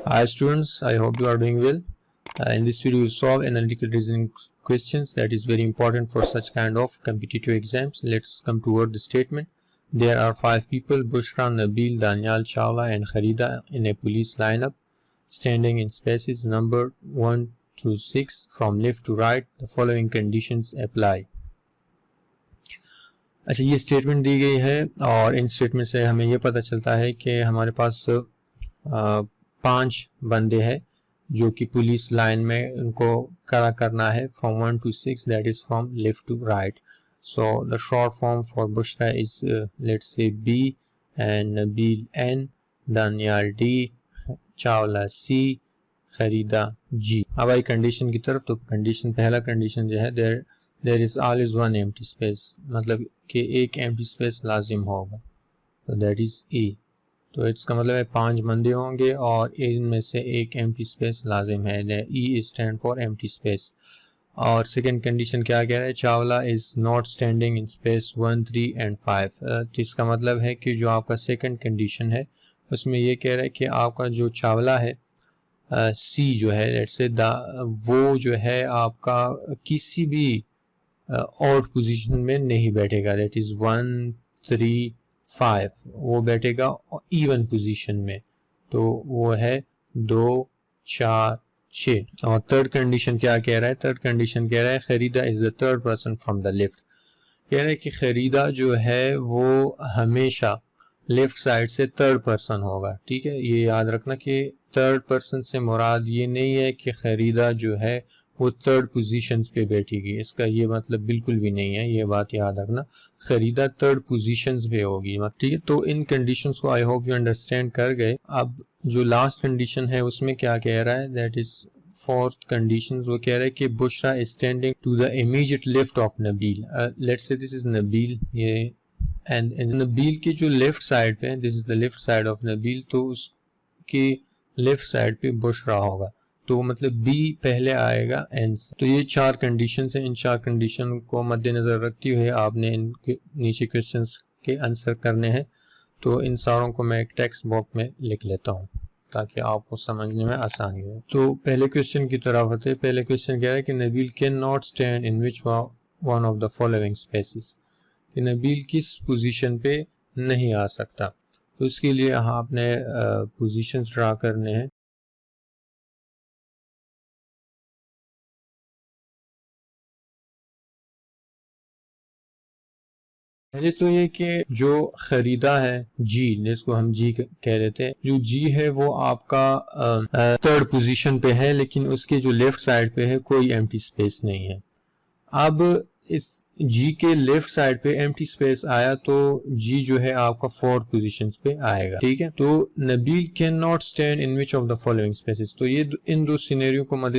Hi students, I hope you are doing well. In this video you solve analytical reasoning questions that is very important for such kind of competitive exams. Let's come toward the statement. There are 5 people, Bushra, Nabil, Danial, Chawla and Kharida in a police lineup standing in spaces number 1 through 6 from left to right. The following conditions apply. अच्छा, ये statement दी गई है और इन statement से हमें ये पता चलता है कि हमारे पास 5 बंदे हैं जो कि पुलिस लाइन में उनको खड़ा करना है from 1 to 6, that is from left to right. So the short form for Bushra is let's say B and Nabeel N, Daniyal D, Chawla C, खरीदा G. अब आई कंडीशन की तरफ. तो कंडीशन, पहला कंडीशन जो है there is always one empty space, मतलब कि एक एम्प्टी स्पेस लाजिम होगा. तो दैट इज E. तो इसका मतलब है 5 बंदे होंगे और इनमें से एक एम्प्टी स्पेस लाजिम है. E stand for empty space. और सेकंड कंडीशन क्या कह रहा है? Chawla is not standing in space 1, 3 and 5. तो इसका मतलब है कि जो आपका सेकंड कंडीशन है उसमें ये कह रहा है कि आपका जो चावला है C जो है लेट्स से वो जो है आपका किसी भी ऑड पोजीशन में नहीं बैठेगा. दैट इज 1, 3, 5 वो बैठेगा इवन पोजीशन में. तो वो है 2, 4, 6. और थर्ड कंडीशन क्या कह रहा है? थर्ड कंडीशन कह रहा है खरीदा is the third person from the left. कह रहा है कि खरीदा जो है वो हमेशा लेफ्ट साइड से थर्ड पर्सन होगा. ठीक है, ये याद रखना कि थर्ड पर्सन से मुराद ये नहीं है कि खरीदा जो है वो थर्ड पोजीशंस पे बैठेगी. इसका ये मतलब बिल्कुल भी नहीं है, ये बात याद रखना. खरीदा थर्ड पोजीशंस पे होगी. ठीक है, तो इन कंडीशंस को आई होप यू अंडरस्टैंड कर गए. अब जो लास्ट कंडीशन है उसमें क्या कह रहा है? That is fourth condition. वो कह रहा है कि Bushra is standing to the immediate left of Nabeel. Let's say this is Nabeel, ये एंड नबील के जो लेफ्ट साइड पे है, this is the left side of Nabeel, तो उसके लेफ्ट साइड पे बुशरा होगा. तो मतलब B पहले आएगा N से. तो ये 4 कंडीशन है. इन 4 कंडीशन को मद्देनजर रखते हुए आपने इनके नीचे क्वेश्चंस के आंसर करने हैं. तो इन सारों को मैं एक टेक्स्ट बॉक्स में लिख लेता हूँ ताकि आपको समझने में आसानी हो. तो पहले क्वेश्चन की तरफ आते हैं. पहले क्वेश्चन कह रहा है कि Nabeel can not stand in which one of the following spaces. कि नबील किस पोजीशन पे नहीं आ सकता. तो इसके लिए आपने पोजीशंस ड्रा करने हैं. पहले तो ये कि जो खरीदा है G, जिसको हम G कह लेते हैं, जो G है वो आपका थर्ड पोजीशन पे है, लेकिन उसके जो लेफ्ट साइड पे है कोई एम्प्टी स्पेस नहीं है. अब इस G के लेफ्ट साइड पे एम्प्टी स्पेस आया तो G जो है आपका फोर्थ पोजीशन पे आएगा. ठीक है, तो Nabeel can not stand in which of the following spaces. तो ये इन दो सिनेरियो को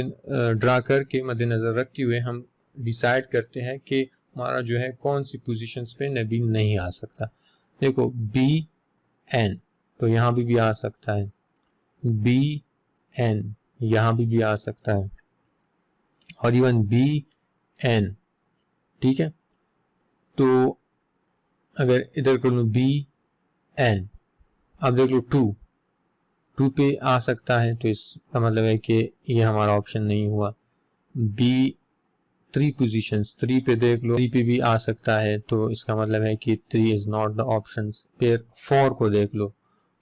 ड्रा करके मद्देनजर रखते हुए हम डिसाइड करते हैं कि हमारा जो है कौन सी पोजीशंस पे नबील नहीं आ सकता. देखो B N, तो यहाँ भी आ सकता है. B N यहाँ भी आ सकता है. और इवन B N. ठीक है, तो अगर इधर कर लो B N, अब देख लो 2 पे आ सकता है. तो इसका मतलब है कि ये हमारा ऑप्शन नहीं हुआ. B 3 पोजीशंस, 3 पे देख लो, 3 पे भी आ सकता है. तो इसका मतलब है कि 3 इज नॉट द ऑप्शन. फिर 4 को देख लो,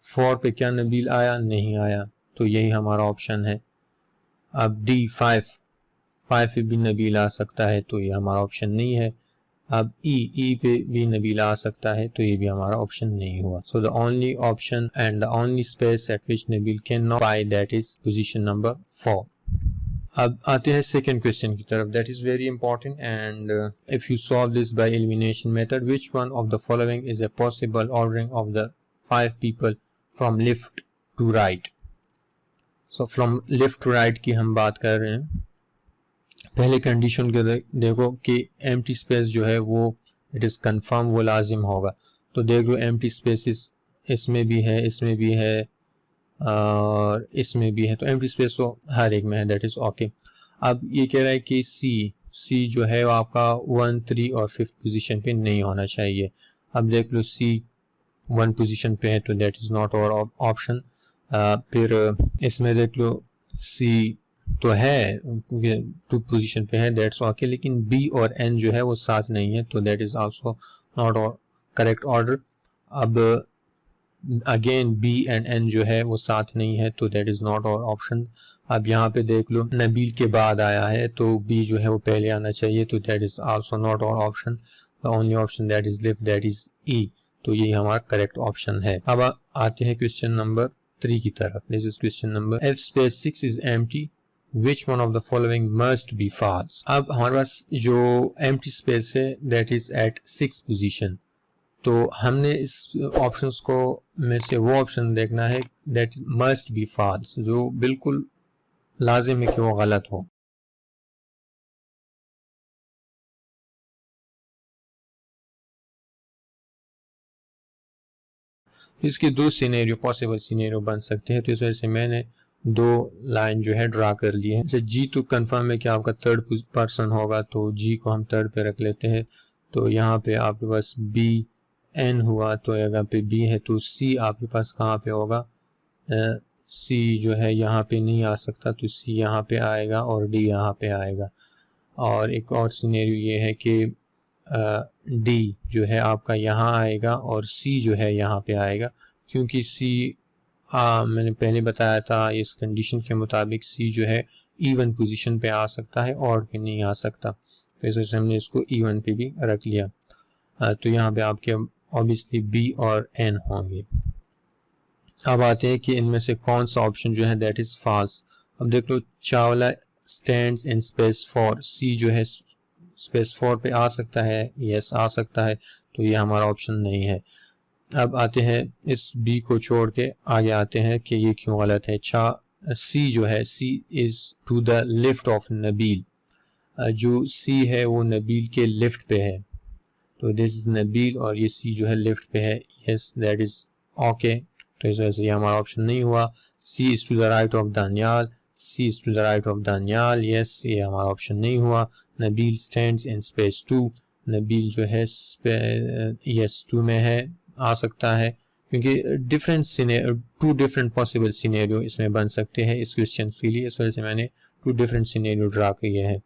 4 पे क्या नबील आया? नहीं आया. तो यही हमारा ऑप्शन है. अब D 5 पे भी नबील आ सकता है, तो ये हमारा ऑप्शन नहीं है. अब E पे भी नबील आ सकता है, तो ये भी हमारा ऑप्शन नहीं हुआ. So the only option and the only space at which Nabeel can not be, that is position number 4. अब आते हैं सेकेंड क्वेश्चन की तरफ. That is very important and if you solve this by elimination method, which one of the following is a possible ordering of the 5 people from left to right. So from left to right की हम बात कर रहे हैं. पहले condition के देखो कि एम्प्टी स्पेस जो है वो इट इज कंफर्म, वो लाजिम होगा. तो देख लो एम्प्टी स्पेसेस इसमें भी है, इसमें भी है और इसमें भी है. तो एम्प्टी स्पेस तो हर एक में है, दैट इज ओके. अब ये कह रहा है कि C जो है वो आपका 1, 3 और 5th पोजीशन पे नहीं होना चाहिए. अब देख लो C 1 पोजीशन पे है, तो that is not our option. फिर इसमें देख लो सी तो है, टू पोजीशन पे है, दैट्स ओके, लेकिन बी और एन जो है वो साथ नहीं है, तो that is also not correct order. अब अगेन बी एंड एन जो है वो साथ नहीं है, तो that is not our option. अब यहाँ पे देख लो नबील के बाद आया है, तो बी जो है वो पहले आना चाहिए, तो that is also not our option. The only option that is left that is E, तो ये हमारा करेक्ट ऑप्शन है। अब आते हैं क्वेश्चन नंबर 3 की तरफ। This is question number F space 6 is empty, which one of the following must be false। अब हमारे पास जो empty space है that is at 6 position, तो हमने इस ऑप्शंस को में से वो ऑप्शन देखना है that must be false, जो बिल्कुल लाजिम है कि वो गलत हो। इसके दो सिनेरियो पॉसिबल सिनेरियो बन सकते हैं, तो इस वजह से मैंने दो लाइन जो है ड्रा कर ली है। अच्छा, जी तो कंफर्म है कि आपका थर्ड पर्सन होगा, तो जी को हम थर्ड पे रख लेते हैं। तो यहाँ पे आपके पास बी एन हुआ, तो अगर पे बी है तो सी आपके पास कहाँ पे होगा, सी जो है यहाँ पे नहीं आ सकता, तो सी यहाँ पे आएगा और डी यहाँ पे आएगा। और एक और सिनेरियो ये है कि डी जो है आपका यहाँ आएगा और सी जो है यहाँ पे आएगा, क्योंकि सी मैंने पहले बताया था इस कंडीशन के मुताबिक सी जो है इवन पोजीशन पे आ सकता है, ऑड पे नहीं आ सकता, तो इस वजह से हमने इसको इवन पे भी रख लिया। तो यहाँ पे आपके ऑब्वियसली बी और एन होंगे। अब आते हैं कि इनमें से कौन सा ऑप्शन जो है दैट इज फॉल्स। अब देख लो Chawla stands in space 4, C जो है स्पेस 4 पे आ सकता है, यस आ सकता है, तो ये हमारा ऑप्शन नहीं है। अब आते हैं इस बी को छोड़ के आगे आते हैं कि ये क्यों गलत है। सी जो है C is to the left of Nabeel, जो सी है वो नबील के लेफ्ट पे है, तो दिस इज नबील और ये सी जो है लेफ्ट पे है, यस दैट इज ओके, तो इस वजह से ये हमारा ऑप्शन नहीं हुआ। C is to the right of Danial, C is to the right of Danial, yes ये हमारा ऑप्शन नहीं हुआ। Nabeel stands in space 2, Nabeel जो है यस 2 में है, आ सकता है, क्योंकि टू डिफरेंट पॉसिबल सिनेरियो इसमें बन सकते हैं इस क्वेश्चन के लिए, इस वजह से मैंने टू डिफरेंट सिनेरियो ड्रा किए हैं,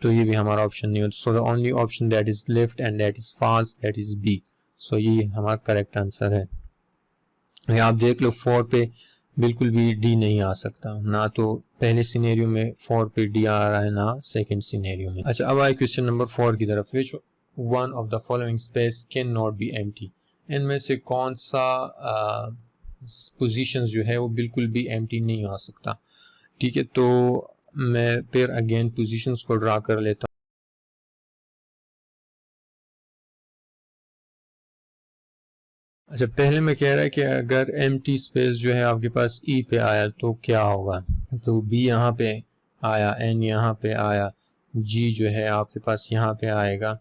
तो ये भी हमारा ऑप्शन नहीं होता। So the only option that is left and that is false that is B, so ये हमारा करेक्ट आंसर है। आप देख लो 4 पे बिल्कुल भी डी नहीं आ सकता, ना तो पहले सिनेरियो में 4 पे डी आ रहा है ना सेकंड सिनेरियो में। अच्छा, अब आए क्वेश्चन नंबर 4 की तरफ। विच one of the following space can not be empty, इनमें से कौन सा पोजीशंस जो है वो बिल्कुल भी एम्प्टी नहीं आ सकता। ठीक है, तो मैं फिर अगेन पोजीशंस को ड्रा कर लेता हूँ। अच्छा, पहले मैं कह रहा है कि अगर एम्प्टी स्पेस जो है आपके पास ई पे आया तो क्या होगा, तो बी यहाँ पे आया, एन यहाँ पे आया, जी जो है आपके पास यहाँ पे आएगा,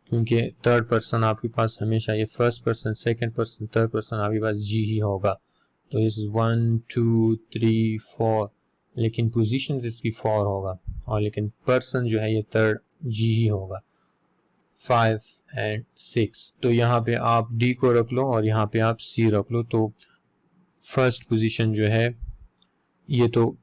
क्योंकि थर्ड पर्सन आपके पास हमेशा ये first person second person third person आपके पास जी ही होगा, तो इस 1 2 3 4, लेकिन पोजीशन इसकी 4 होगा, और लेकिन पर्सन जो है ये थर्ड जी ही होगा, 5 एंड 6। तो यहाँ पे आप डी को रख लो और यहाँ पे आप सी रख लो, तो फर्स्ट पोजीशन जो है ये तो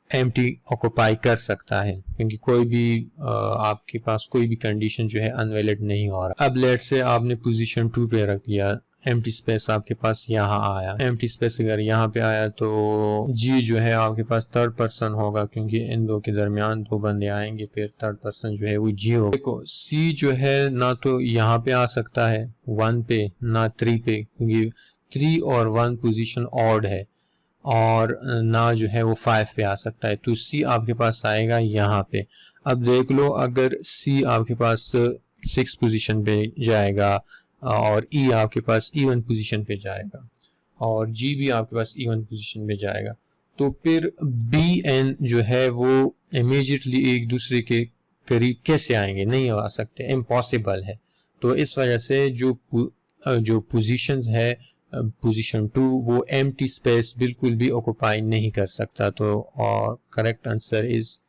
एम्प्टी ऑक्युपाई कर सकता है, क्योंकि कोई भी आपके पास कोई भी कंडीशन जो है अनवैलिड नहीं हो रहा। अब लेट से आपने पोजीशन 2 पे रख लिया, एम्प्टी स्पेस आपके पास यहाँ आया, एम्प्टी स्पेस अगर यहाँ पे आया तो जी जो है आपके पास थर्ड पर्सन होगा, क्योंकि इन दो के दरमियान दो बंदे आएंगे, फिर थर्ड पर्सन जो है वो जी होगा। देखो सी जो है ना तो यहाँ पे आ सकता है 1 पे ना 3 पे, क्योंकि 3 और 1 पोजीशन ऑड है, और ना जो है वो 5 पे आ सकता है, तो सी आपके पास आएगा यहाँ पे। अब देख लो अगर सी आपके पास 6 पोजीशन पे जाएगा और ई आपके पास इवन पोजीशन पे जाएगा और जी भी आपके पास इवन पोजीशन पे जाएगा, तो फिर बी एन जो है वो इमीडिएटली एक दूसरे के करीब कैसे आएंगे, नहीं आ सकते, इम्पॉसिबल है। तो इस वजह से जो पोजीशंस है पोजीशन 2 वो एम्प्टी स्पेस बिल्कुल भी ऑक्युपाई नहीं कर सकता, तो और करेक्ट आंसर इज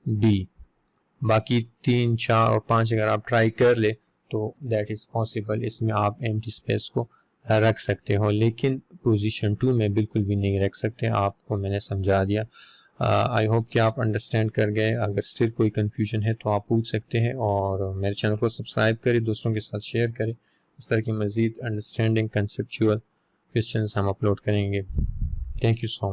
बी। बाकी 3 4 और 5 अगर आप ट्राई कर ले तो दैट इज पॉसिबल, इसमें आप एम्प्टी स्पेस को रख सकते हो, लेकिन पोजीशन 2 में बिल्कुल भी नहीं रख सकते। आपको मैंने समझा दिया। आई होप कि आप अंडरस्टैंड कर गए। अगर स्टिल कोई कन्फ्यूजन है तो आप पूछ सकते हैं, और मेरे चैनल को सब्सक्राइब करें, दोस्तों के साथ शेयर करें। इस तरह की मज़ीद अंडरस्टैंडिंग कंसेप्चुअल क्वेश्चंस हम अपलोड करेंगे। Thank you so much.